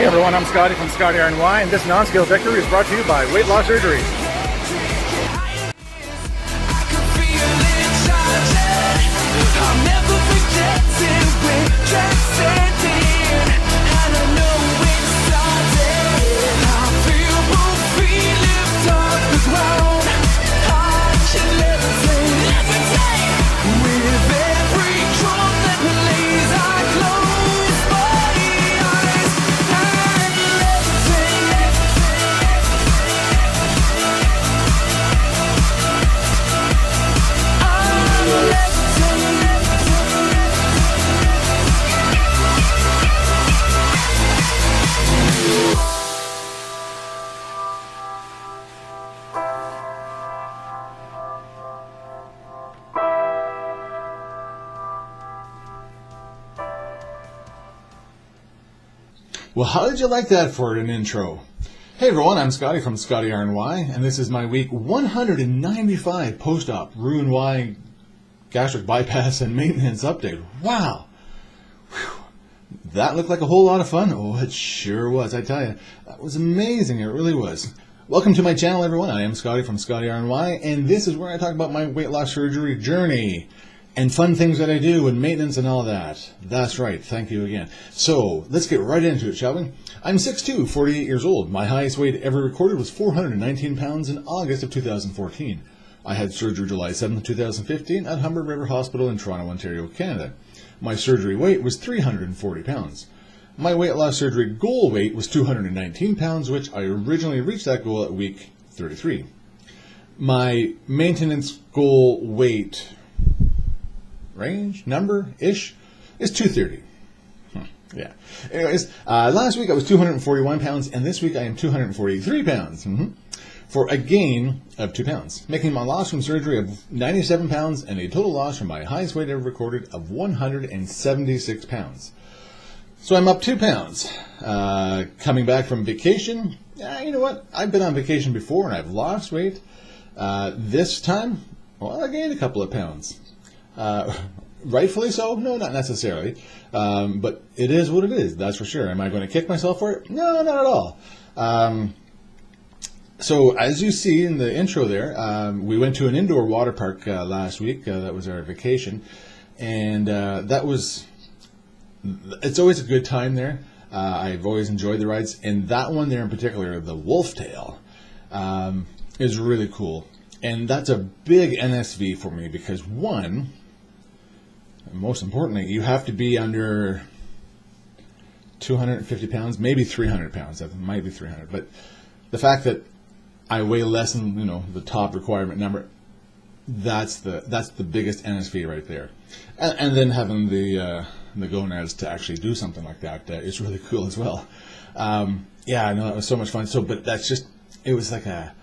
Hey everyone, I'm Skotti from Skotti RNY, and this non-scale victory is brought to you by Weight Loss Surgery. Well, how did you like that for an intro? Hey everyone, I'm Skotti from Skotti RNY, and this is my week 195 post-op Roux-en-Y gastric bypass and maintenance update. Wow! Whew. That looked like a whole lot of fun. Oh, it sure was, I tell you. That was amazing, it really was. Welcome to my channel, everyone. I am Skotti from Skotti RNY, and this is where I talk about my weight loss surgery journey and fun things that I do and maintenance and all that. That's right. Thank you again. So let's get right into it, shall we? I'm 6'2", 48 years old. My highest weight ever recorded was 419 pounds in August of 2014. I had surgery July 7th, 2015 at Humber River Hospital in Toronto, Ontario, Canada. My surgery weight was 340 pounds. My weight loss surgery goal weight was 219 pounds, which I originally reached that goal at week 33. My maintenance goal weight range, number-ish, is 230. Yeah. Anyways, last week I was 241 pounds, and this week I am 243 pounds. For a gain of 2 pounds, making my loss from surgery of 97 pounds and a total loss from my highest weight ever recorded of 176 pounds. So I'm up 2 pounds. Coming back from vacation, you know what? I've been on vacation before and I've lost weight. This time, well, I gained a couple of pounds. Rightfully so? No, not necessarily. But it is what it is, that's for sure. Am I going to kick myself for it? No, not at all. So as you see in the intro there, we went to an indoor water park last week. That was our vacation. And it's always a good time there. I've always enjoyed the rides. And that one there in particular, the Wolf Tail, is really cool. And that's a big NSV for me because, one, most importantly, you have to be under 250 pounds, maybe 300 pounds. That might be 300. But the fact that I weigh less than the top requirement number, that's the biggest NSV right there. And then having the gonads to actually do something like that is really cool as well. Yeah, I know that was so much fun. But that's just, it was like a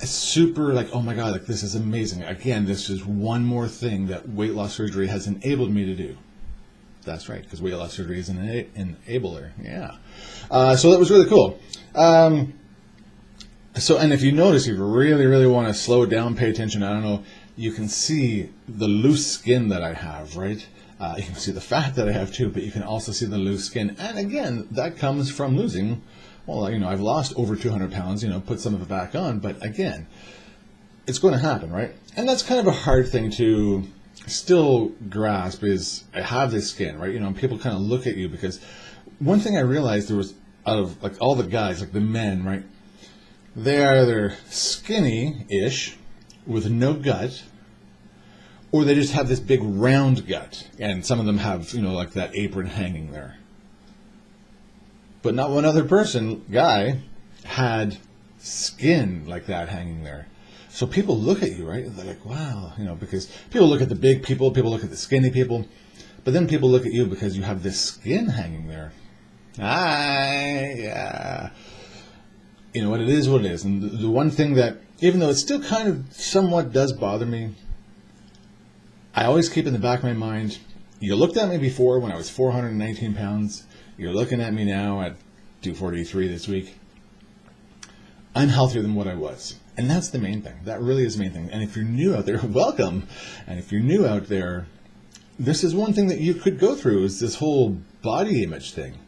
super, like, oh my god, like, this is amazing. Again, this is one more thing that weight loss surgery has enabled me to do. That's right, because weight loss surgery is an enabler. Yeah. So that was really cool. And if you notice, if you really, really want to slow down, pay attention, I don't know, you can see the loose skin that I have, right? You can see the fat that I have too, but you can also see the loose skin. And again, that comes from losing. Well, I've lost over 200 pounds, put some of it back on, but again, it's going to happen, right? And that's kind of a hard thing to still grasp is I have this skin, right? People kind of look at you because one thing I realized there was out of like all the guys, like the men, right? They are either skinny-ish with no gut, or they just have this big round gut, and some of them have, like that apron hanging there. But not one other guy, had skin like that hanging there. So people look at you, right? They're like, wow, because people look at the big people look at the skinny people, but then people look at you because you have this skin hanging there. Yeah. What it is what it is. And the one thing that, even though it still kind of somewhat does bother me, I always keep in the back of my mind, you looked at me before when I was 419 pounds, you're looking at me now at 243 this week. I'm healthier than what I was. And that's the main thing. That really is the main thing. And if you're new out there, welcome. And if you're new out there, this is one thing that you could go through, is this whole body image thing.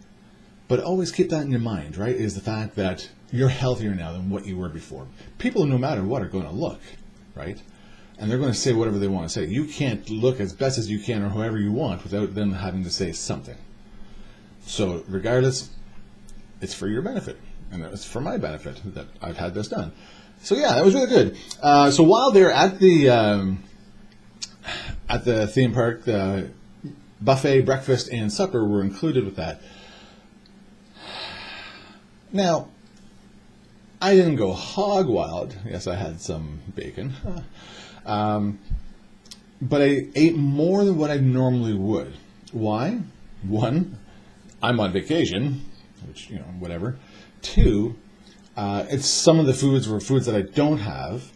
But always keep that in your mind, right? Is the fact that you're healthier now than what you were before. People, no matter what, are going to look, right? And they're going to say whatever they want to say. You can't look as best as you can or however you want without them having to say something. So regardless, it's for your benefit. And it's for my benefit that I've had this done. So yeah, that was really good. So while they're at the theme park, the buffet, breakfast, and supper were included with that. Now, I didn't go hog wild. Yes, I had some bacon. But I ate more than what I normally would. Why? One, I'm on vacation, which, whatever. Two, it's some of the foods were foods that I don't have.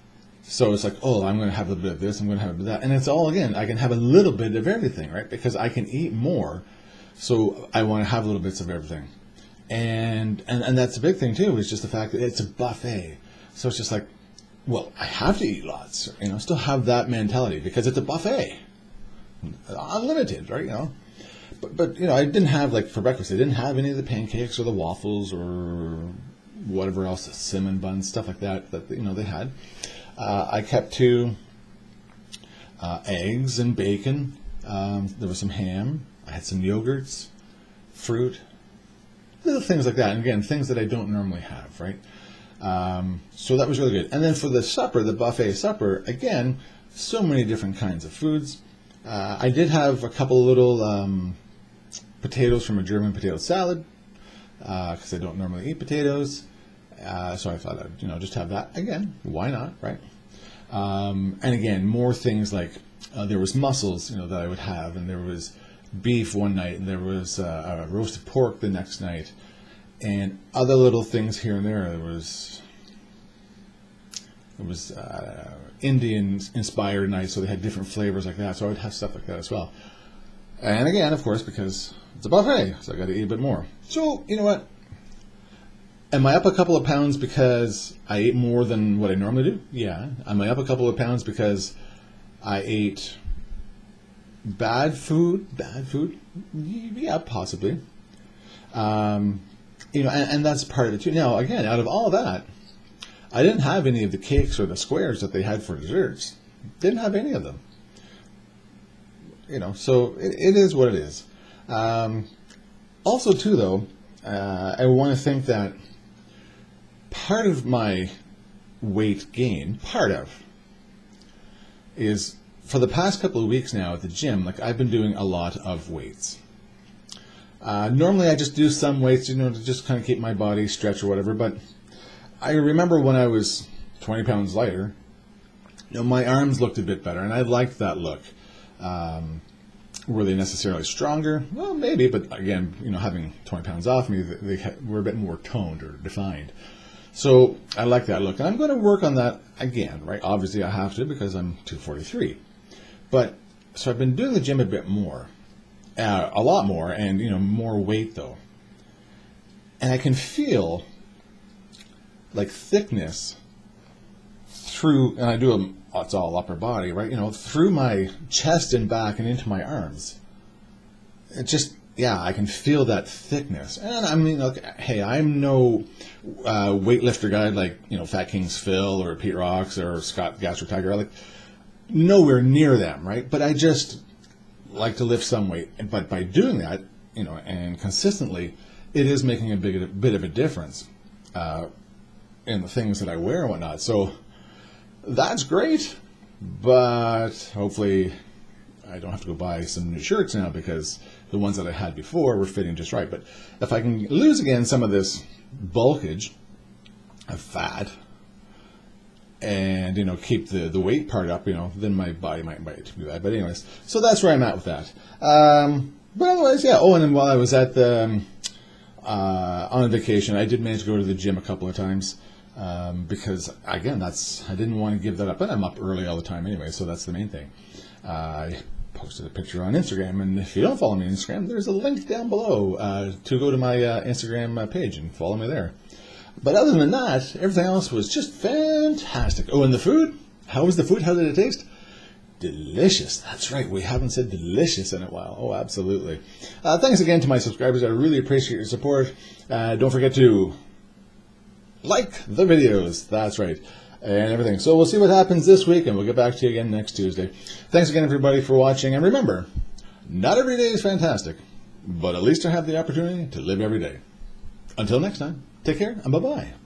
So it's like, oh, I'm going to have a little bit of this, I'm going to have a bit of that. And it's all, again, I can have a little bit of everything, right? Because I can eat more. So I want to have little bits of everything. And that's a big thing too, is just the fact that it's a buffet. So it's just like, well, I have to eat lots, still have that mentality because it's a buffet. Unlimited, right? But I didn't have, like, for breakfast, I didn't have any of the pancakes or the waffles or whatever else, the cinnamon buns, stuff like that they had. I kept to eggs and bacon. There was some ham. I had some yogurts, fruit, little things like that. And again, things that I don't normally have, right? So that was really good. And then for the supper, the buffet supper, again, so many different kinds of foods. I did have a couple little potatoes from a German potato salad because I don't normally eat potatoes. So I thought I'd just have that. Again, why not, right? And again, more things like there was mussels that I would have, and there was beef one night, and there was roasted pork the next night, and other little things here and there. There was Indian inspired nights, so they had different flavors like that. So I would have stuff like that as well. And again, of course, because it's a buffet, so I got to eat a bit more. So you know what? Am I up a couple of pounds because I ate more than what I normally do? Yeah. Am I up a couple of pounds because I ate bad food? Yeah, possibly. And that's part of it too. Now, again, out of all that, I didn't have any of the cakes or the squares that they had for desserts. Didn't have any of them. So it is what it is. Also, too, though, I want to think that part of my weight gain, is for the past couple of weeks now at the gym, like I've been doing a lot of weights. Normally I just do some weights, to just kind of keep my body stretch or whatever, but I remember when I was 20 pounds lighter, my arms looked a bit better, and I liked that look. Were they necessarily stronger? Well, maybe, but again, having 20 pounds off me, they were a bit more toned or defined. So I like that look. And I'm going to work on that again, right? Obviously I have to because I'm 243. But, so I've been doing the gym a bit more, a lot more, and, more weight though. And I can feel like thickness through, and I do it's all upper body, right? Through my chest and back and into my arms. It just, I can feel that thickness. And I mean, look, hey, I'm no weightlifter guy like, Fat Kings Phil or Pete Rocks or Scott Gastric Tiger. Like, nowhere near them, right? But I just like to lift some weight. But by doing that, and consistently, it is making a bit of a difference in the things that I wear and whatnot. So that's great, but hopefully I don't have to go buy some new shirts now because the ones that I had before were fitting just right. But if I can lose again some of this bulkage of fat and, keep the weight part up, then my body might do that. But anyways, so that's where I'm at with that. But otherwise, yeah. Oh, and then while I was at the on vacation, I did manage to go to the gym a couple of times. Because again, I didn't want to give that up, but I'm up early all the time anyway, so that's the main thing. I posted a picture on Instagram, and if you don't follow me on Instagram, there's a link down below to go to my Instagram page and follow me there. But other than that, everything else was just fantastic. Oh, and the food? How was the food? How did it taste? delicious. That's right. We haven't said delicious in a while. Oh, absolutely. Thanks again to my subscribers. I really appreciate your support. Don't forget to like the videos. That's right. And everything. So we'll see what happens this week, and we'll get back to you again next Tuesday. Thanks again, everybody, for watching. And remember, not every day is fantastic, but at least I have the opportunity to live every day. Until next time, take care, and bye-bye.